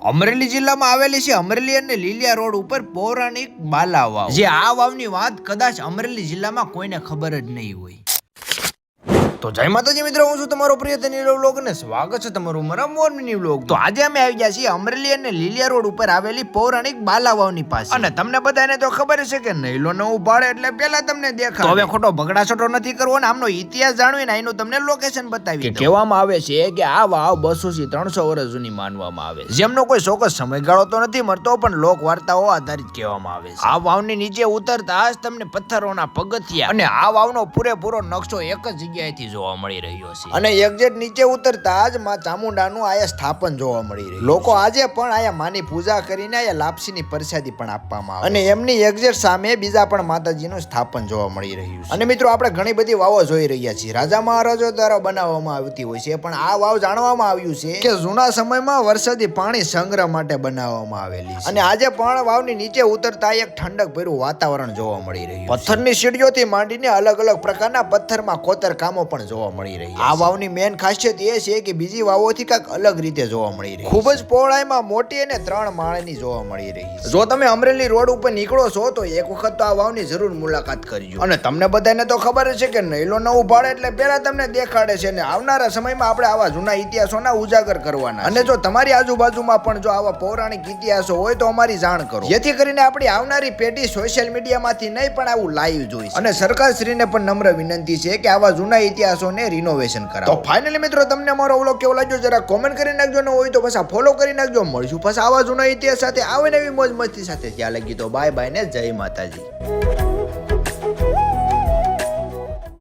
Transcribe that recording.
અમરેલી જિલ્લામાં આવેલી છે અમરેલી અને લીલિયા રોડ ઉપર પૌરાણિક બાલા વાવ, જે આ વાવની વાત કદાચ અમરેલી જિલ્લામાં કોઈને ખબર જ નહીં હોય. તો જય માતાજી મિત્રો, હું છું તમારો પ્રિય તનીલો વ્લોગ અને સ્વાગત છે તમારું મારા મોર્નિંગ વ્લોગ. તો આજે અમે આવી ગયા છીએ અમરેલી અને લીલિયા રોડ ઉપર આવેલી પૌરાણિક બાલા વાવની પાસે. અને તમને બધાને તો ખબર છે કે નૈલો ન ઉપાડે એટલે પેલા તમને દેખાય. તો હવે ખોટો બગડાસટો નથી કરવો ને આમનો ઇતિહાસ જાણવીને એનું તમને લોકેશન બતાવી. કહેવામાં આવે છે કે આ વાવ 200 થી 300 વર્ષ જૂની માનવામાં આવે છે, જેમનો કોઈ ચોક્કસ સમયગાળો તો નથી મળતો, પણ લોક વાર્તાઓ આધારિત કહેવામાં આવે છે. આ વાવની નીચે ઉતરતા જ તમને પથ્થરોના પગથિયા અને આ વાવનો પૂરેપૂરો નકશો એક જ જગ્યાએથી જોવા મળી રહ્યો છે. અને એક્ઝેક્ટ નીચે ઉતરતા જ માં ચામુંડાનું આયા સ્થાપન જોવા મળી રહ્યું. લોકો આજે પણ આયા માની પૂજા કરીને આયા લાપસીની પ્રસાદી પણ આપવામાં આવે અને એમની એક્ઝેક્ટ સામે બીજા પણ માતાજીનું સ્થાપન જોવા મળી રહ્યું છે. અને મિત્રો, આપણે ઘણી બધી વાવો જોઈ રહ્યા છીએ, રાજા મહારાજો દ્વારા બનાવવામાં આવતી હોય છે, પણ આ વાવ જાણવામાં આવ્યું છે કે જૂના સમયમાં વરસાદી પાણી સંગ્રહ માટે બનાવવામાં આવેલી છે. અને આજે પણ વાવની નીચે ઉતરતા એક ઠંડક ભર્યું વાતાવરણ જોવા મળી રહ્યું. પથ્થરની સીડીઓથી માંડીને અલગ અલગ પ્રકારના પથ્થરમાં કોતર કામો પણ જોવા મળી રહી. આ વાવની મેન ખાસિયત એ છે કે બીજી વાવોથી કાંઈક અલગ રીતે જોવા મળી રહી. ખૂબ જ પહોળાઈમાં મોટી અને 3 માળની જોવા મળી રહી. જો તમે અમરેલી રોડ ઉપર નીકળો છો તો એક વખત તો આ વાવની જરૂર મુલાકાત કરજો. અને તમને બધાને તો ખબર છે કે નૈલો ન ઉભાડે એટલે પેલા તમને દેખાડે છે, ને આવનારા સમયમાં આપણે આવા જૂના ઇતિહાસોના ઉજાગર કરવાના. અને જો તમારી આજુબાજુમાં પણ જો આવા પૌરાણિક ઇતિહાસો હોય તો અમારી જાણ કરો, જેથી કરીને આપણી આવનારી પેઢી સોશિયલ મીડિયામાંથી નહીં પણ આવું લાઈવ જોઈ. અને સરકારશ્રીને પણ નમ્ર વિનંતી છે કે આવા જૂના ઇતિહાસોને રિનોવેશન કરાવો. તો ફાઇનલી મિત્રો, તમને મારો વ્લોગ કેવો લાગ્યો જરા કોમેન્ટ કરી નાખજો, ને હોય તો પછી ફોલો કરી નાખજો. મળશું પછી આવા જૂના ઇતિહાસ સાથે, આવે નવી મોજ મસ્તી સાથે. ત્યાં લગી તો બાય બાય ને જય માતાજી.